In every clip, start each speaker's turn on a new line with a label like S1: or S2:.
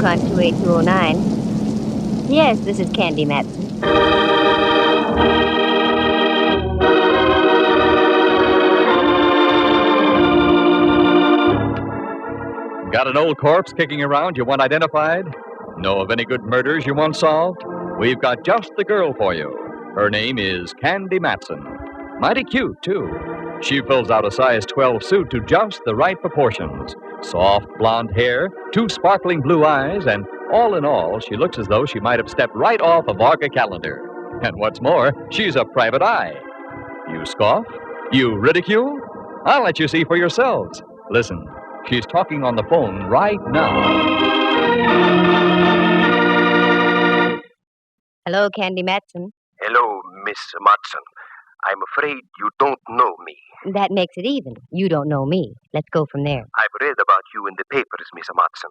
S1: on 28209. Yes, this is Candy Matson.
S2: Got an old corpse kicking around you want identified? Know of any good murders you want solved? We've got just the girl for you. Her name is Candy Matson. Mighty cute, too. She fills out a size 12 suit to just the right proportions. Soft blonde hair, 2 sparkling blue eyes, and all in all, she looks as though she might have stepped right off a Varga calendar. And what's more, she's a private eye. You scoff? You ridicule? I'll let you see for yourselves. Listen, she's talking on the phone right now.
S1: Hello, Candy Matson.
S3: Hello, Miss Matson. I'm afraid you don't know me.
S1: That makes it even. You don't know me. Let's go from there.
S3: I've read about you in the papers, Miss Matson.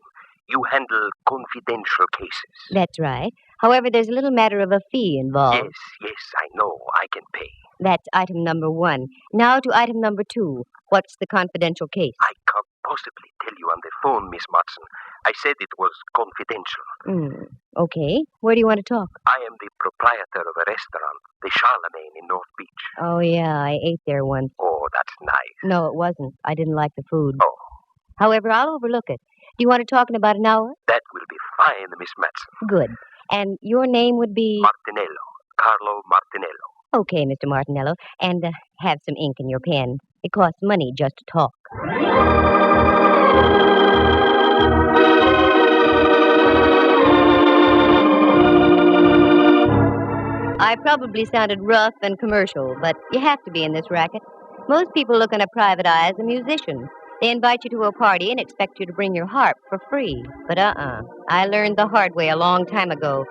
S3: You handle confidential cases.
S1: That's right. However, there's a little matter of a fee involved.
S3: Yes, I know. I can pay.
S1: That's item number 1. Now to item number 2. What's the confidential case?
S3: I can't possibly tell you on the phone, Miss Matson. I said it was confidential.
S1: Okay. Where do you want to talk?
S3: I am the proprietor of a restaurant, the Charlemagne in North Beach.
S1: Oh, yeah, I ate there once.
S3: Oh, that's nice.
S1: No, it wasn't. I didn't like the food.
S3: Oh.
S1: However, I'll overlook it. Do you want to talk in about an hour?
S3: That will be fine, Miss Matson.
S1: Good. And your name would be?
S3: Martinello. Carlo Martinello.
S1: Okay, Mr. Martinello. And have some ink in your pen. It costs money just to talk. I probably sounded rough and commercial, but you have to be in this racket. Most people look on a private eye as a musician. They invite you to a party and expect you to bring your harp for free. But I learned the hard way a long time ago.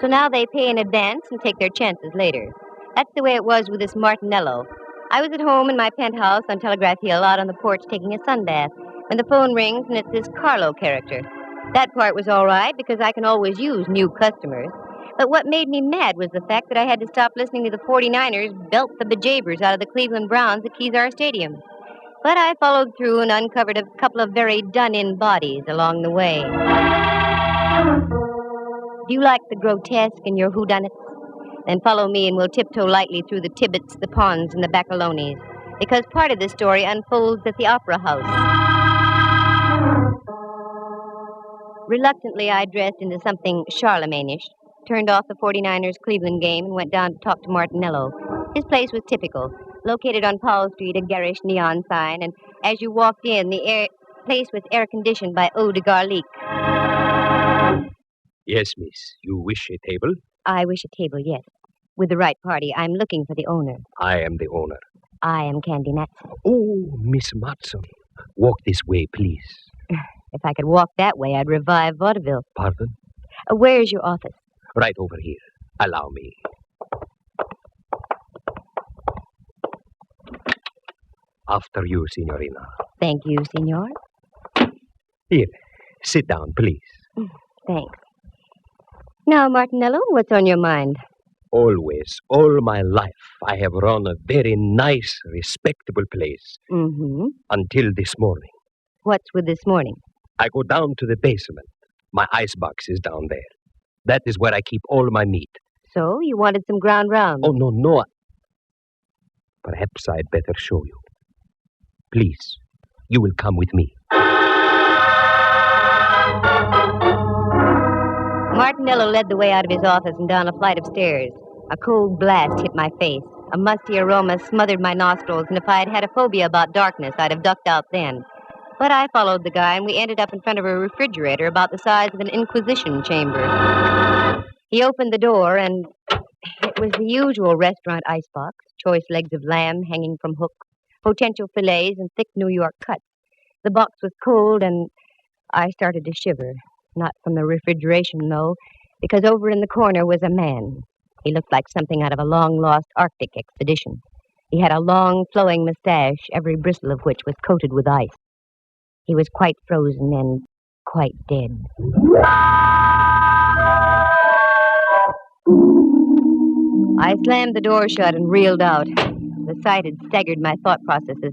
S1: So now they pay in advance and take their chances later. That's the way it was with this Martinello. I was at home in my penthouse on Telegraph Hill out on the porch taking a sunbath when the phone rings and it's this Carlo character. That part was all right because I can always use new customers. But what made me mad was the fact that I had to stop listening to the 49ers belt the bejabbers out of the Cleveland Browns at Kezar Stadium. But I followed through and uncovered a couple of very done-in bodies along the way. Do you like the grotesque in your whodunits? Then follow me and we'll tiptoe lightly through the Tibbets, the Ponds, and the Baccalones, because part of this story unfolds at the Opera House. Reluctantly, I dressed into something Charlemagne-ish, turned off the 49ers Cleveland game, and went down to talk to Martinello. His place was typical, located on Powell Street, a garish neon sign, and as you walked in, the place was air-conditioned by eau de garlic.
S3: Yes, miss. You wish a table?
S1: I wish a table, yes. With the right party. I'm looking for the owner.
S3: I am the owner.
S1: I am Candy Matson.
S3: Oh, Miss Matson. Walk this way, please.
S1: If I could walk that way, I'd revive vaudeville.
S3: Pardon?
S1: Where's your office?
S3: Right over here. Allow me. After you, Signorina.
S1: Thank you, Signor.
S3: Here, sit down, please.
S1: Thanks. Now, Martinello, what's on your mind?
S3: Always, all my life, I have run a very nice, respectable place.
S1: Mm-hmm.
S3: Until this morning.
S1: What's with this morning?
S3: I go down to the basement. My icebox is down there. That is where I keep all my meat.
S1: So, you wanted some ground round?
S3: Oh, no. Perhaps I'd better show you. Please, you will come with me.
S1: Martinello led the way out of his office and down a flight of stairs. A cold blast hit my face. A musty aroma smothered my nostrils, and if I had had a phobia about darkness, I'd have ducked out then. But I followed the guy, and we ended up in front of a refrigerator about the size of an Inquisition chamber. He opened the door, and it was the usual restaurant icebox, choice legs of lamb hanging from hooks, potential fillets, and thick New York cuts. The box was cold, and I started to shiver. Not from the refrigeration, though, because over in the corner was a man. He looked like something out of a long-lost Arctic expedition. He had a long, flowing mustache, every bristle of which was coated with ice. He was quite frozen and quite dead. I slammed the door shut and reeled out. The sight had staggered my thought processes.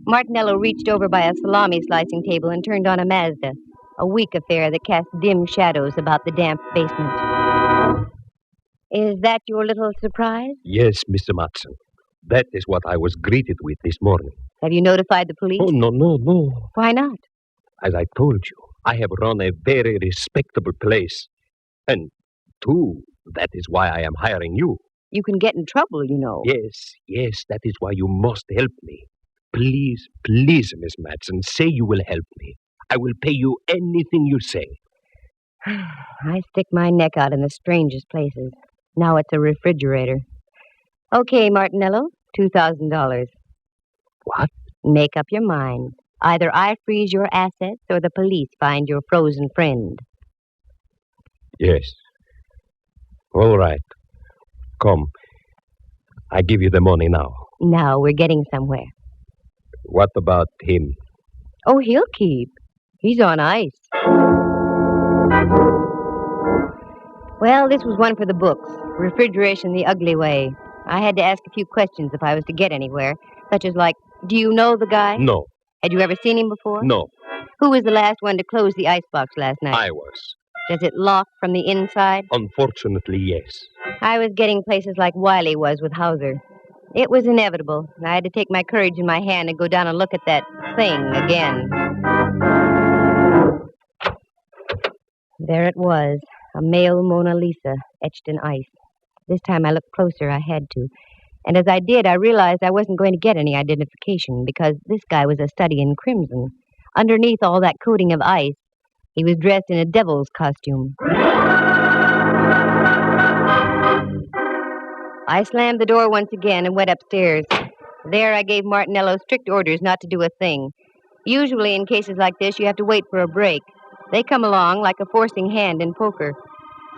S1: Martinello reached over by a salami slicing table and turned on a Mazda. A weak affair that cast dim shadows about the damp basement. Is that your little surprise?
S3: Yes, Mr. Matson. That is what I was greeted with this morning.
S1: Have you notified the police?
S3: Oh, no.
S1: Why not?
S3: As I told you, I have run a very respectable place. And, too, that is why I am hiring you.
S1: You can get in trouble, you know.
S3: Yes, that is why you must help me. Please, Miss Matson, say you will help me. I will pay you anything you say.
S1: I stick my neck out in the strangest places. Now it's a refrigerator. Okay, Martinello, $2,000.
S3: What?
S1: Make up your mind. Either I freeze your assets or the police find your frozen friend.
S3: Yes. All right. Come. I give you the money now.
S1: Now we're getting somewhere.
S3: What about him?
S1: Oh, he'll keep. He's on ice. Well, this was one for the books. Refrigeration the ugly way. I had to ask a few questions if I was to get anywhere, such as like, do you know the guy?
S3: No.
S1: Had you ever seen him before?
S3: No.
S1: Who was the last one to close the icebox last night?
S3: I was.
S1: Does it lock from the inside?
S3: Unfortunately, yes.
S1: I was getting places like Wiley was with Hauser. It was inevitable. I had to take my courage in my hand and go down and look at that thing again. There it was, a male Mona Lisa etched in ice. This time I looked closer, I had to. And as I did, I realized I wasn't going to get any identification because this guy was a study in crimson. Underneath all that coating of ice, he was dressed in a devil's costume. I slammed the door once again and went upstairs. There I gave Martinello strict orders not to do a thing. Usually in cases like this, you have to wait for a break. They come along like a forcing hand in poker.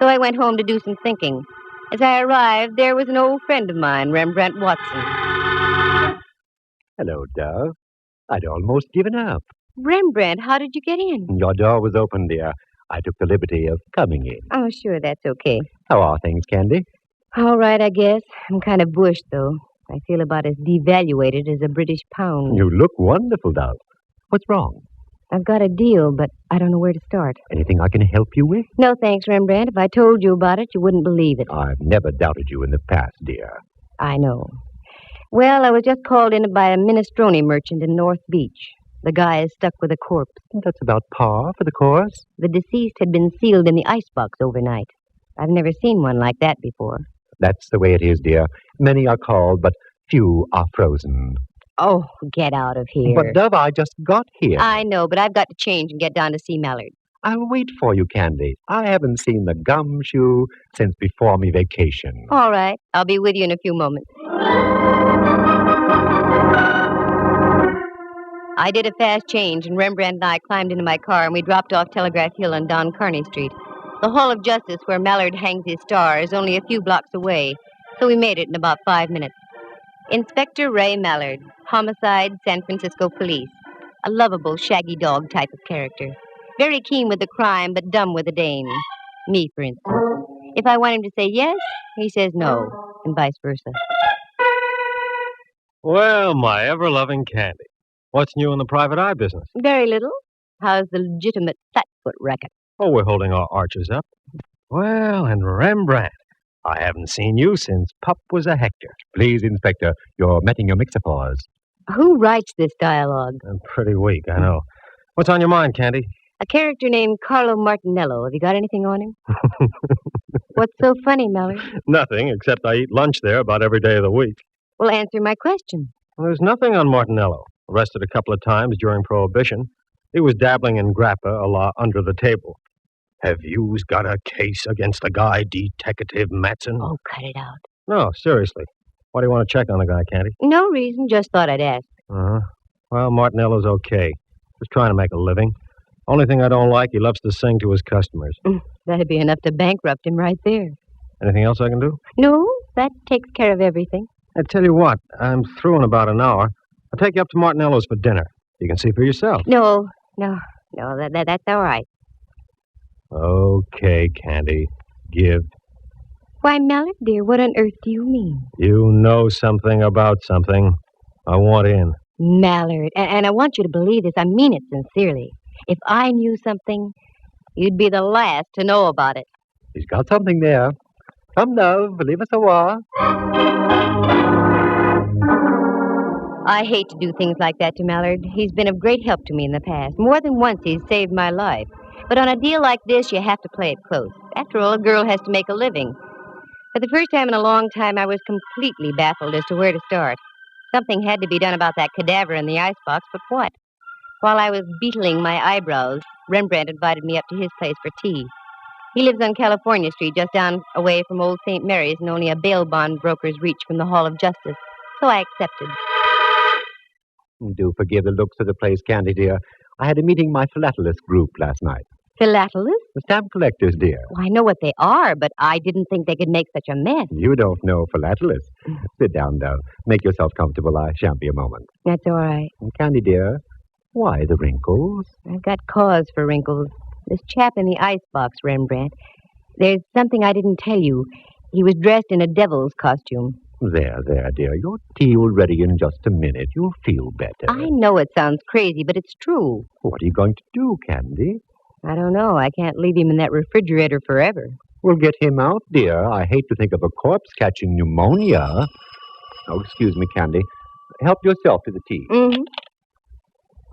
S1: So I went home to do some thinking. As I arrived, there was an old friend of mine, Rembrandt Watson.
S4: Hello, Dove. I'd almost given up.
S1: Rembrandt, how did you get in?
S4: Your door was open, dear. I took the liberty of coming in.
S1: Oh, sure, that's okay.
S4: How are things, Candy?
S1: All right, I guess. I'm kind of bushed, though. I feel about as devaluated as a British pound.
S4: You look wonderful, Dove. What's wrong?
S1: I've got a deal, but I don't know where to start.
S4: Anything I can help you with?
S1: No, thanks, Rembrandt. If I told you about it, you wouldn't believe it.
S4: I've never doubted you in the past, dear.
S1: I know. Well, I was just called in by a minestrone merchant in North Beach. The guy is stuck with a corpse.
S4: That's about par for the course.
S1: The deceased had been sealed in the icebox overnight. I've never seen one like that before.
S4: That's the way it is, dear. Many are called, but few are frozen.
S1: Oh, get out of here.
S4: But, Dove, I just got here.
S1: I know, but I've got to change and get down to see Mallard.
S4: I'll wait for you, Candy. I haven't seen the gumshoe since before me vacation.
S1: All right. I'll be with you in a few moments. I did a fast change, and Rembrandt and I climbed into my car, and we dropped off Telegraph Hill on Don Kearney Street. The Hall of Justice, where Mallard hangs his star, is only a few blocks away, so we made it in about 5 minutes. Inspector Ray Mallard, Homicide, San Francisco Police. A lovable, shaggy dog type of character. Very keen with the crime, but dumb with the Dane. Me, for instance. If I want him to say yes, he says no, and vice versa.
S5: Well, my ever-loving Candy. What's new in the private eye business?
S1: Very little. How's the legitimate flatfoot racket?
S5: Oh, we're holding our arches up. Well, and Rembrandt. I haven't seen you since Pup was a Hector.
S4: Please, Inspector, you're metting your mixophores.
S1: Who writes this dialogue?
S5: I'm pretty weak, I know. What's on your mind, Candy?
S1: A character named Carlo Martinello. Have you got anything on him? What's so funny, Mallard?
S5: Nothing, except I eat lunch there about every day of the week.
S1: Well, answer my question.
S5: Well, there's nothing on Martinello. Arrested a couple of times during Prohibition. He was dabbling in grappa a la under the table. Have you got a case against the guy, Detective Matson?
S1: Oh, cut it out.
S5: No, seriously. Why do you want to check on the guy, Candy?
S1: No reason, just thought I'd ask.
S5: Uh-huh. Well, Martinello's okay. Just trying to make a living. Only thing I don't like, he loves to sing to his customers.
S1: That'd be enough to bankrupt him right there.
S5: Anything else I can do?
S1: No, that takes care of everything.
S5: I tell you what, I'm through in about an hour. I'll take you up to Martinello's for dinner. You can see for yourself.
S1: No, that's all right.
S5: Okay, Candy. Give.
S1: Why, Mallard, dear, what on earth do you mean?
S5: You know something about something. I want in.
S1: Mallard, and I want you to believe this. I mean it sincerely. If I knew something, you'd be the last to know about it.
S4: He's got something there. Come, love, leave us a while.
S1: I hate to do things like that to Mallard. He's been of great help to me in the past. More than once, he's saved my life. But on a deal like this, you have to play it close. After all, a girl has to make a living. For the first time in a long time, I was completely baffled as to where to start. Something had to be done about that cadaver in the icebox, but what? While I was beetling my eyebrows, Rembrandt invited me up to his place for tea. He lives on California Street, just down away from Old St. Mary's, and only a bail bond broker's reach from the Hall of Justice. So I accepted.
S4: Do forgive the looks of the place, Candy, dear. I had a meeting with my philatelist group last night.
S1: Philatelist?
S4: The stamp collectors, dear.
S1: Well, I know what they are, but I didn't think they could make such a mess.
S4: You don't know philatelists. Sit down, though. Make yourself comfortable. I shan't be a moment.
S1: That's all right.
S4: And Candy, dear, why the wrinkles?
S1: I've got cause for wrinkles. This chap in the icebox, Rembrandt. There's something I didn't tell you. He was dressed in a devil's costume.
S4: There, dear. Your tea will ready in just a minute. You'll feel better.
S1: I know it sounds crazy, but it's true.
S4: What are you going to do, Candy?
S1: I don't know. I can't leave him in that refrigerator forever.
S4: We'll get him out, dear. I hate to think of a corpse catching pneumonia. Oh, excuse me, Candy. Help yourself to the tea.
S1: Mm-hmm.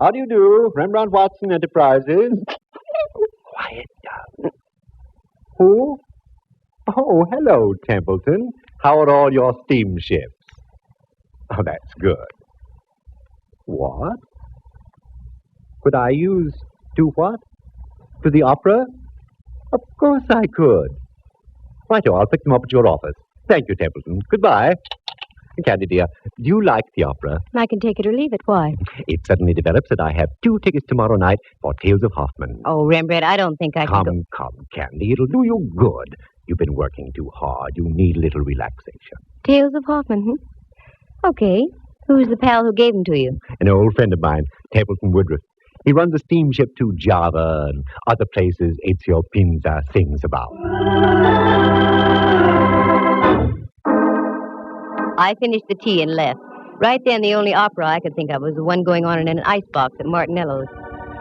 S4: How do you do? Rembrandt Watson Enterprises. Quiet down. Who? Oh, hello, Templeton. How are all your steamships? Oh, that's good. What? Could I use... do what? To the opera? Of course I could. Righto, I'll pick them up at your office. Thank you, Templeton. Goodbye. Candy, dear, do you like the opera?
S1: I can take it or leave it. Why?
S4: It suddenly develops that I have 2 tickets tomorrow night for Tales of Hoffman.
S1: Oh, Rembrandt, I don't think I can go.
S4: Come, Candy. It'll do you good. You've been working too hard. You need a little relaxation.
S1: Tales of Hoffman, Okay. Who's the pal who gave them to you?
S4: An old friend of mine, Templeton Woodruff. He runs a steamship to Java and other places Ezio Pinza sings about.
S1: I finished the tea and left. Right then, the only opera I could think of was the one going on in an icebox at Martinello's.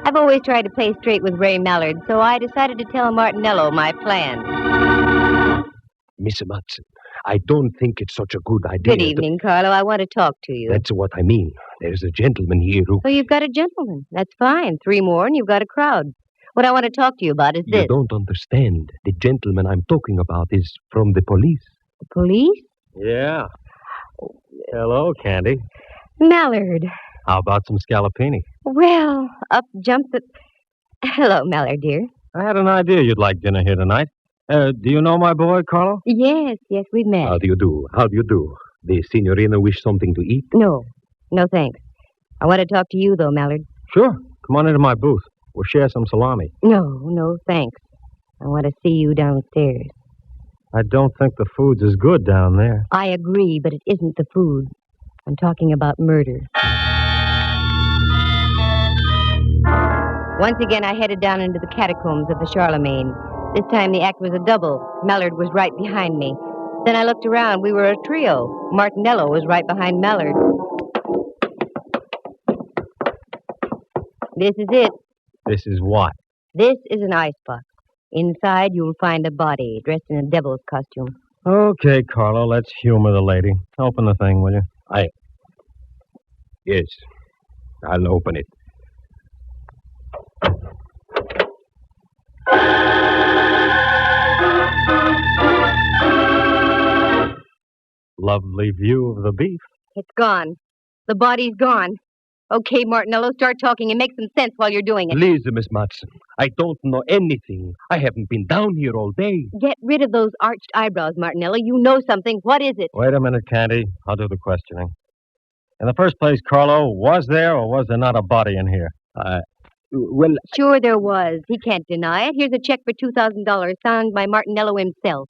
S1: I've always tried to play straight with Ray Mallard, so I decided to tell Martinello my plan.
S3: Miss Matson, I don't think it's such a good idea.
S1: Good evening, Carlo. I want to talk to you.
S3: That's what I mean. There's a gentleman here who...
S1: So you've got a gentleman. That's fine. 3 more and you've got a crowd. What I want to talk to you about is this.
S3: You don't understand. The gentleman I'm talking about is from the police.
S1: The police?
S5: Yeah. Hello, Candy.
S1: Mallard.
S5: How about some scallopini?
S1: Well, up jumped the... Hello, Mallard, dear.
S5: I had an idea you'd like dinner here tonight. Do you know my boy, Carlo?
S1: Yes, we've met.
S3: How do you do? The signorina wish something to eat?
S1: No, thanks. I want to talk to you, though, Mallard.
S5: Sure. Come on into my booth. We'll share some salami.
S1: No, thanks. I want to see you downstairs.
S5: I don't think the food's as good down there.
S1: I agree, but it isn't the food. I'm talking about murder. Once again, I headed down into the catacombs of the Charlemagne. This time the act was a double. Mallard was right behind me. Then I looked around. We were a trio. Martinello was right behind Mallard. This is it.
S5: This is what?
S1: This is an icebox. Inside, you'll find a body dressed in a devil's costume.
S5: Okay, Carlo, let's humor the lady. Open the thing, will you?
S3: Yes, I'll open it.
S5: Lovely view of the beef.
S1: It's gone. The body's gone. Okay, Martinello, start talking and make some sense while you're doing it.
S3: Please, Miss Matson, I don't know anything. I haven't been down here all day.
S1: Get rid of those arched eyebrows, Martinello. You know something. What is it?
S5: Wait a minute, Candy. I'll do the questioning. In the first place, Carlo, was there or was there not a body in here?
S3: Well...
S1: Sure there was. He can't deny it. Here's a check for $2,000 signed by Martinello himself.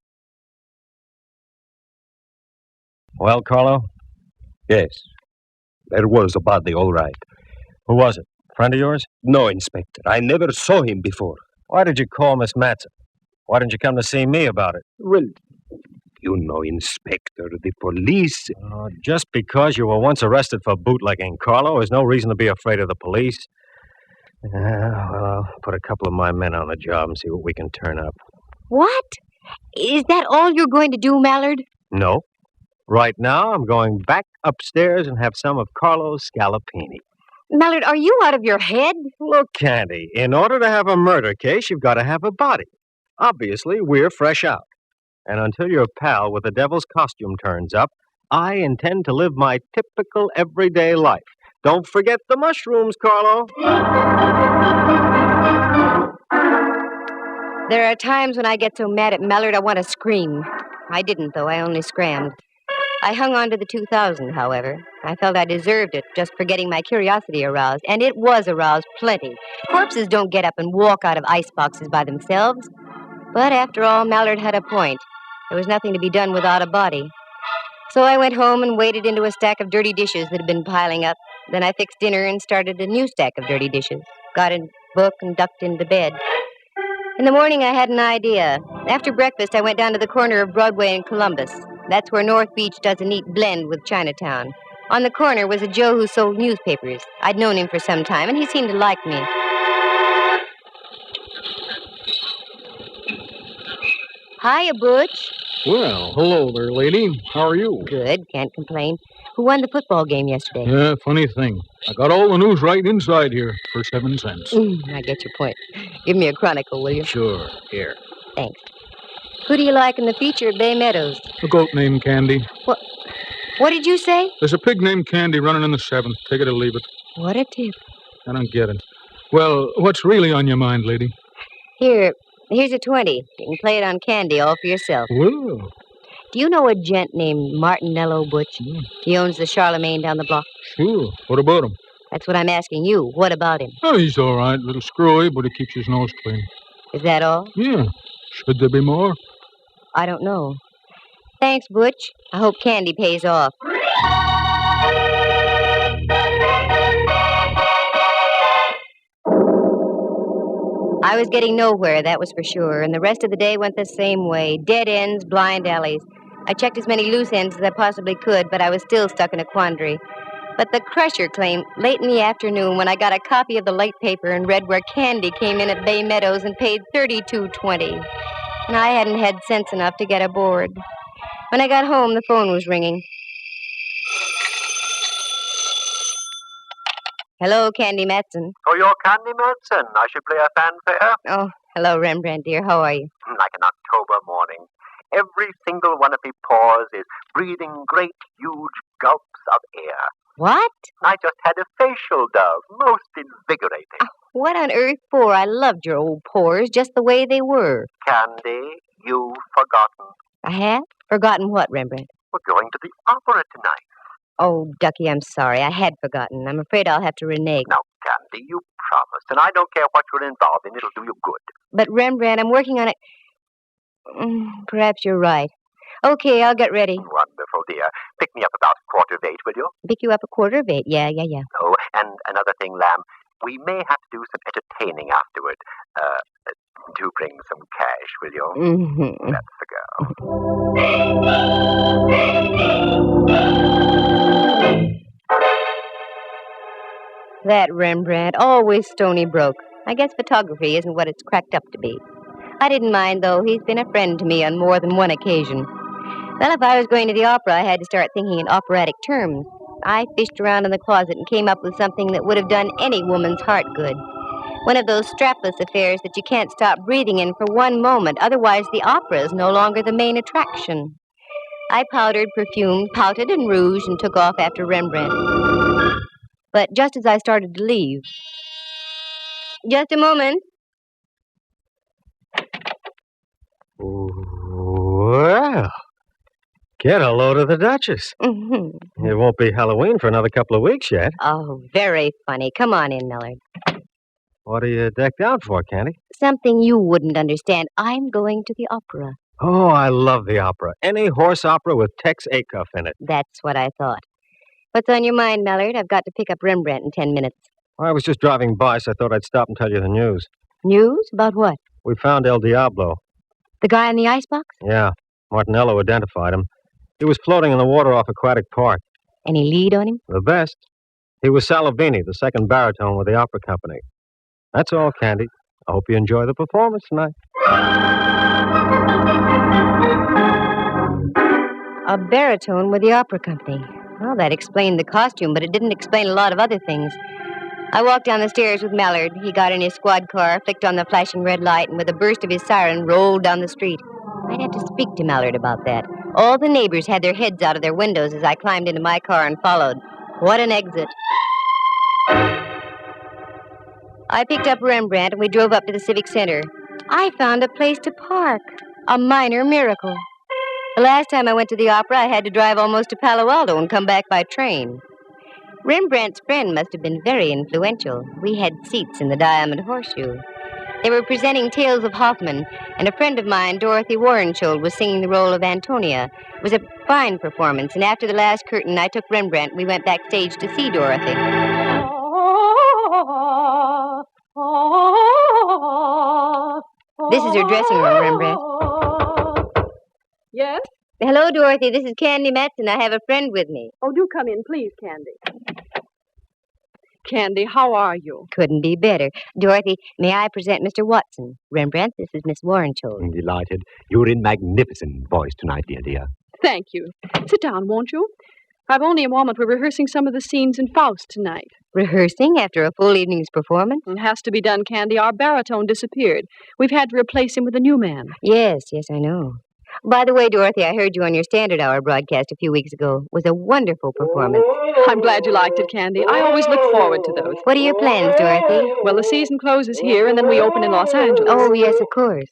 S5: Well, Carlo?
S3: Yes, there was a body, all right.
S5: Who was it? Friend of yours?
S3: No, Inspector. I never saw him before.
S5: Why did you call Miss Matson? Why didn't you come to see me about it?
S3: Well, you know, Inspector, the police...
S5: Just because you were once arrested for bootlegging, Carlo, is no reason to be afraid of the police. Well, I'll put a couple of my men on the job and see what we can turn up.
S1: What? Is that all you're going to do, Mallard?
S5: No. Right now, I'm going back upstairs and have some of Carlo's scallopini.
S1: Mallard, are you out of your head?
S5: Look, Candy, in order to have a murder case, you've got to have a body. Obviously, we're fresh out. And until your pal with the devil's costume turns up, I intend to live my typical everyday life. Don't forget the mushrooms, Carlo.
S1: There are times when I get so mad at Mallard I want to scream. I didn't, though. I only scrammed. I hung on to the 2000, however. I felt I deserved it just for getting my curiosity aroused, and it was aroused plenty. Corpses don't get up and walk out of ice boxes by themselves. But after all, Mallard had a point. There was nothing to be done without a body. So I went home and waded into a stack of dirty dishes that had been piling up. Then I fixed dinner and started a new stack of dirty dishes. Got a book and ducked into bed. In the morning, I had an idea. After breakfast, I went down to the corner of Broadway and Columbus. That's where North Beach does a neat blend with Chinatown. On the corner was a Joe who sold newspapers. I'd known him for some time, and he seemed to like me. Hiya, Butch.
S6: Well, hello there, lady. How are you?
S1: Good, can't complain. Who won the football game yesterday?
S6: Yeah, funny thing. I got all the news right inside here for 7 cents.
S1: I get your point. Give me a chronicle, will you?
S6: Sure, here.
S1: Thanks. Who do you like in the feature at Bay Meadows?
S6: A goat named Candy.
S1: What did you say?
S6: There's a pig named Candy running in the 7th. Take it or leave it.
S1: What a tip.
S6: I don't get it. Well, what's really on your mind, lady?
S1: Here's a 20. You can play it on Candy all for yourself.
S6: Well,
S1: Do you know a gent named Martinello, Butch? He owns the Charlemagne down the block.
S6: sure. What about him?
S1: That's what I'm asking you. What about him?
S6: Oh, he's all right. Little screwy, but he keeps his nose clean.
S1: Is that all?
S6: Yeah. Should there be more?
S1: I don't know. Thanks, Butch. I hope Candy pays off. I was getting nowhere, that was for sure, and the rest of the day went the same way. Dead ends, blind alleys. I checked as many loose ends as I possibly could, but I was still stuck in a quandary. But the Crusher claimed late in the afternoon when I got a copy of the late paper and read where Candy came in at Bay Meadows and paid $32.20. And I hadn't had sense enough to get aboard. When I got home, the phone was ringing. Hello, Candy Matson.
S3: For your Candy Matson, I should play a fanfare.
S1: Oh, hello, Rembrandt, dear. How are you?
S3: Like an October morning. Every single one of me pores is breathing great, huge gulps of air.
S1: What?
S3: I just had a facial dove, most invigorating.
S1: What on earth for? I loved your old pores just the way they were.
S3: Candy, you've forgotten.
S1: I have? Forgotten what, Rembrandt?
S3: We're going to the opera tonight.
S1: Oh, Ducky, I'm sorry. I had forgotten. I'm afraid I'll have to renege.
S3: Now, Candy, you promised, and I don't care what you're involved in. It'll do you good.
S1: But, Rembrandt, I'm working on it. Perhaps you're right. Okay, I'll get ready.
S3: Wonderful, dear. Pick me up about 7:45, will you?
S1: Pick you up 7:15. Yeah.
S3: Oh, and another thing, Lamb. We may have to do some entertaining afterward. Do bring some cash, will you?
S1: Mm-hmm.
S3: That's the girl.
S1: That Rembrandt, always stony broke. I guess photography isn't what it's cracked up to be. I didn't mind, though. He's been a friend to me on more than one occasion. Well, if I was going to the opera, I had to start thinking in operatic terms. I fished around in the closet and came up with something that would have done any woman's heart good. One of those strapless affairs that you can't stop breathing in for one moment, otherwise the opera is no longer the main attraction. I powdered, perfumed, pouted, and rouged, and took off after Rembrandt. But just as I started to leave... Just a moment.
S5: Well, get a load of the Duchess.
S1: Mm-hmm.
S5: It won't be Halloween for another couple of weeks yet.
S1: Oh, very funny. Come on in, Millard.
S5: What are you decked out for, Candy?
S1: Something you wouldn't understand. I'm going to the opera.
S5: Oh, I love the opera. Any horse opera with Tex Acuff in it.
S1: That's what I thought. What's on your mind, Millard? I've got to pick up Rembrandt in 10 minutes.
S5: I was just driving by, so I thought I'd stop and tell you the news.
S1: News? About what?
S5: We found El Diablo.
S1: The guy in the icebox?
S5: Yeah. Martinello identified him. He was floating in the water off Aquatic Park.
S1: Any lead on him?
S5: The best. He was Salavini, the second baritone with the opera company. That's all, Candy. I hope you enjoy the performance tonight.
S1: A baritone with the opera company. Well, that explained the costume, but it didn't explain a lot of other things. I walked down the stairs with Mallard. He got in his squad car, flicked on the flashing red light, and with a burst of his siren, rolled down the street. I'd have to speak to Mallard about that. All the neighbors had their heads out of their windows as I climbed into my car and followed. What an exit. I picked up Rembrandt and we drove up to the Civic Center. I found a place to park. A minor miracle. The last time I went to the opera, I had to drive almost to Palo Alto and come back by train. Rembrandt's friend must have been very influential. We had seats in the Diamond Horseshoe. They were presenting Tales of Hoffmann, and a friend of mine, Dorothy Warrenschold, was singing the role of Antonia. It was a fine performance, and after the last curtain, I took Rembrandt. We went backstage to see Dorothy. This is her dressing room, Rembrandt.
S7: Yes?
S1: Hello, Dorothy. This is Candy Matson. I have a friend with me.
S7: Oh, do come in, please, Candy. Candy, how are you?
S1: Couldn't be better. Dorothy, may I present Mr. Watson? Rembrandt, this is Miss Warrenschold.
S4: I'm delighted. You're in magnificent voice tonight, dear.
S7: Thank you. Sit down, won't you? I've only a moment. We're rehearsing some of the scenes in Faust tonight.
S1: Rehearsing after a full evening's performance?
S7: It has to be done, Candy. Our baritone disappeared. We've had to replace him with a new man.
S1: Yes, I know. By the way, Dorothy, I heard you on your Standard Hour broadcast a few weeks ago. It was a wonderful performance.
S7: I'm glad you liked it, Candy. I always look forward to those.
S1: What are your plans, Dorothy?
S7: Well, the season closes here, and then we open in Los Angeles.
S1: Oh, yes, of course.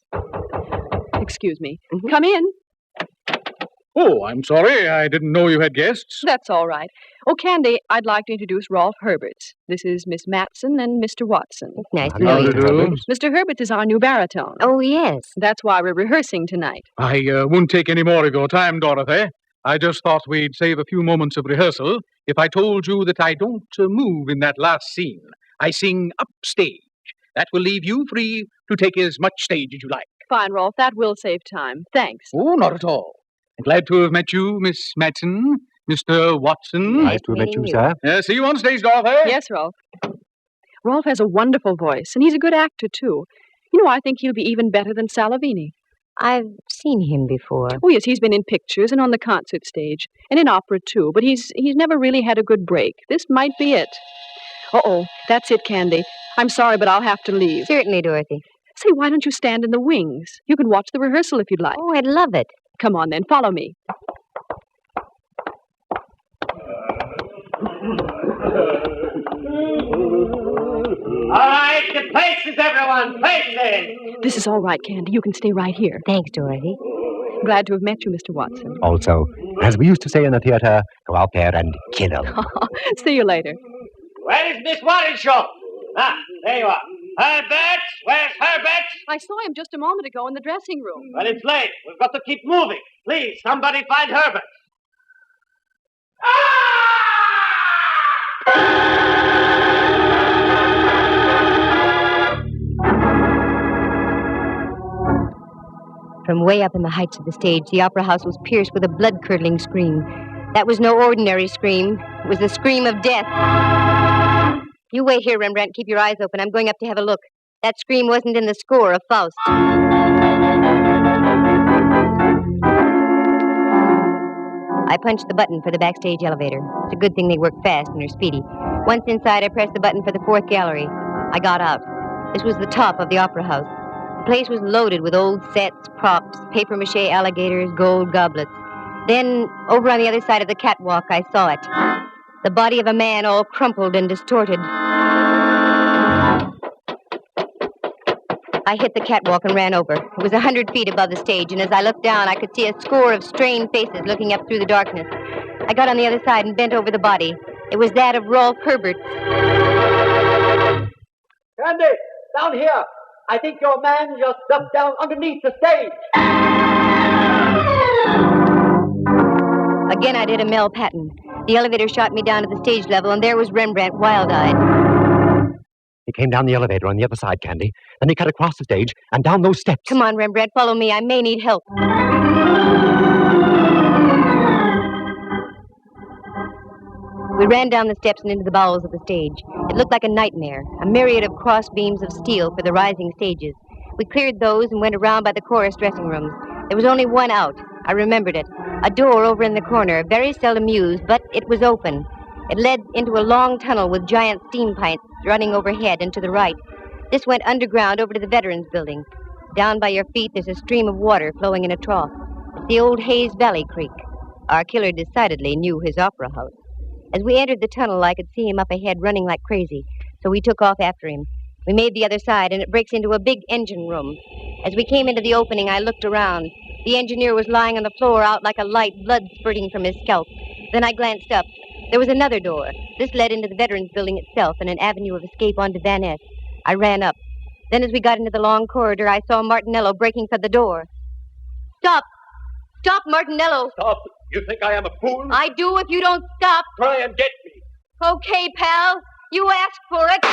S7: Excuse me. Come in.
S6: Oh, I'm sorry. I didn't know you had guests.
S7: That's all right. Oh, Candy, I'd like to introduce Rolf Herbert. This is Miss Matson and Mr. Watson.
S1: It's nice to know you.
S7: Mr. Herbert is our new baritone.
S1: Oh, yes.
S7: That's why we're rehearsing tonight.
S6: I won't take any more of your time, Dorothy. I just thought we'd save a few moments of rehearsal if I told you that I don't move in that last scene. I sing upstage. That will leave you free to take as much stage as you like.
S7: Fine, Rolf. That will save time. Thanks.
S6: Oh, not at all. Glad to have met you, Miss Matson, Mr. Watson.
S4: Nice to have met you, sir.
S6: See you on stage, Dorothy.
S7: Yes, Rolf. Rolf has a wonderful voice, and he's a good actor, too. You know, I think he'll be even better than Salavini.
S1: I've seen him before.
S7: Oh, yes, he's been in pictures and on the concert stage, and in opera, too, but he's never really had a good break. This might be it. Uh-oh, that's it, Candy. I'm sorry, but I'll have to leave.
S1: Certainly, Dorothy.
S7: Say, why don't you stand in the wings? You can watch the rehearsal if you'd like.
S1: Oh, I'd love it.
S7: Come on, then. Follow me.
S8: All right, to places, everyone. Places.
S7: This is all right, Candy. You can stay right here.
S1: Thanks, Dorothy.
S7: Glad to have met you, Mr. Watson.
S4: Also, as we used to say in the theater, go out there and kill them.
S7: See you later.
S8: Where is Miss Warrenshaw? Ah, there you are. Herbert! Where's Herbert?
S7: I saw him just a moment ago in the dressing room.
S8: Well, it's late. We've got to keep moving. Please, somebody find Herbert.
S1: From way up in the heights of the stage, the opera house was pierced with a blood-curdling scream. That was no ordinary scream. It was the scream of death. You wait here, Rembrandt. Keep your eyes open. I'm going up to have a look. That scream wasn't in the score of Faust. I punched the button for the backstage elevator. It's a good thing they work fast and are speedy. Once inside, I pressed the button for the fourth gallery. I got out. This was the top of the opera house. The place was loaded with old sets, props, papier-mâché alligators, gold goblets. Then, over on the other side of the catwalk, I saw it. The body of a man all crumpled and distorted. I hit the catwalk and ran over. It was 100 feet above the stage, and as I looked down, I could see a score of strained faces looking up through the darkness. I got on the other side and bent over the body. It was that of Rolf Herbert.
S8: Candy, down here. I think your man just ducked down underneath the stage.
S1: Again, I did a Mel Patton. The elevator shot me down to the stage level, and there was Rembrandt, wild-eyed.
S4: He came down the elevator on the other side, Candy. Then he cut across the stage and down those steps.
S1: Come on, Rembrandt, follow me. I may need help. We ran down the steps and into the bowels of the stage. It looked like a nightmare, a myriad of cross beams of steel for the rising stages. We cleared those and went around by the chorus dressing rooms. There was only one out. I remembered it. A door over in the corner, very seldom used, but it was open. It led into a long tunnel with giant steam pipes running overhead and to the right. This went underground over to the Veterans Building. Down by your feet, there's a stream of water flowing in a trough. It's the old Hayes Valley Creek. Our killer decidedly knew his opera house. As we entered the tunnel, I could see him up ahead running like crazy, so we took off after him. We made the other side, and it breaks into a big engine room. As we came into the opening, I looked around. The engineer was lying on the floor out like a light, blood spurting from his scalp. Then I glanced up. There was another door. This led into the Veterans Building itself and an avenue of escape onto Van Ness. I ran up. Then as we got into the long corridor, I saw Martinello breaking for the door. Stop! Stop, Martinello!
S3: Stop! You think I am a fool?
S1: I do if you don't stop.
S3: Try and get me.
S1: Okay, pal. You asked for it.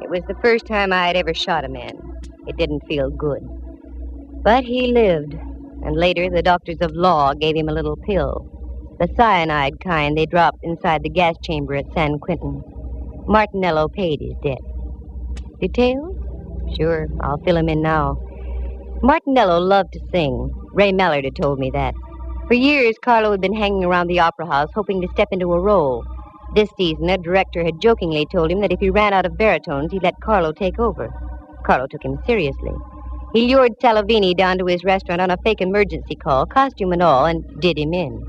S1: It was the first time I had ever shot a man. It didn't feel good. But he lived, and later the doctors of law gave him a little pill. The cyanide kind they dropped inside the gas chamber at San Quentin. Martinello paid his debt. Details? Sure, I'll fill him in now. Martinello loved to sing. Ray Mallard had told me that. For years, Carlo had been hanging around the opera house hoping to step into a role. This season, a director had jokingly told him that if he ran out of baritones, he'd let Carlo take over. Carlo took him seriously. He lured Salavini down to his restaurant on a fake emergency call, costume and all, and did him in.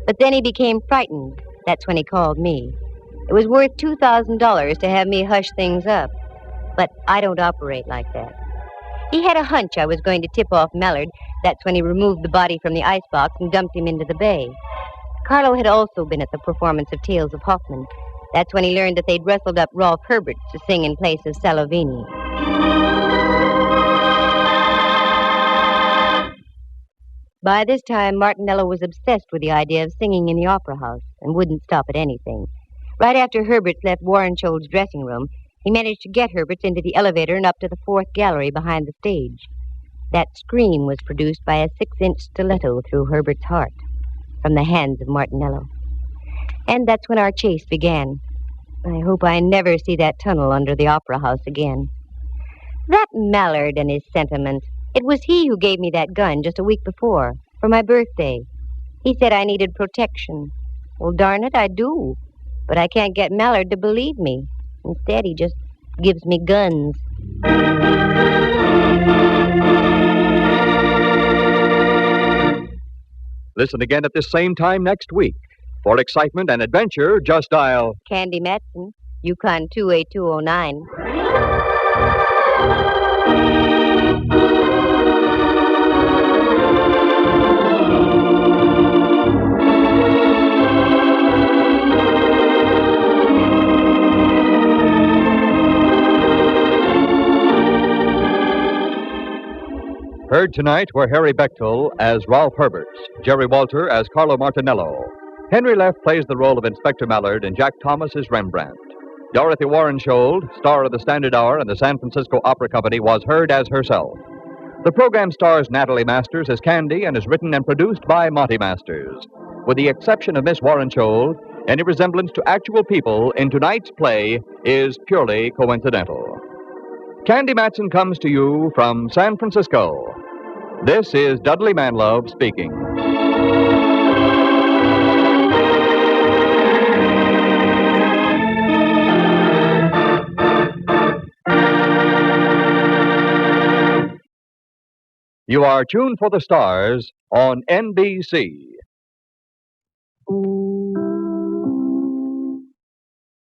S1: But then he became frightened. That's when he called me. It was worth $2,000 to have me hush things up. But I don't operate like that. He had a hunch I was going to tip off Mallard. That's when he removed the body from the icebox and dumped him into the bay. Carlo had also been at the performance of Tales of Hoffman. That's when he learned that they'd rustled up Rolf Herbert to sing in place of Salavini. By this time, Martinello was obsessed with the idea of singing in the opera house and wouldn't stop at anything. Right after Herberts left Warrenshold's dressing room, he managed to get Herberts into the elevator and up to the fourth gallery behind the stage. That scream was produced by a 6-inch stiletto through Herbert's heart from the hands of Martinello. And that's when our chase began. I hope I never see that tunnel under the opera house again. That Mallard and his sentiments. It was he who gave me that gun just a week before, for my birthday. He said I needed protection. Well, darn it, I do. But I can't get Mallard to believe me. Instead, he just gives me guns.
S2: Listen again at this same time next week. For excitement and adventure, just dial
S1: Candy Matson, Yukon 28209.
S2: Heard tonight were Harry Bechtel as Ralph Herberts, Jerry Walter as Carlo Martinello. Henry Leff plays the role of Inspector Mallard, and Jack Thomas is Rembrandt. Dorothy Warrenshold, star of the Standard Hour and the San Francisco Opera Company, was heard as herself. The program stars Natalie Masters as Candy and is written and produced by Monty Masters. With the exception of Miss Warrenshold, any resemblance to actual people in tonight's play is purely coincidental. Candy Matson comes to you from San Francisco. This is Dudley Manlove speaking. You are tuned for the stars on NBC.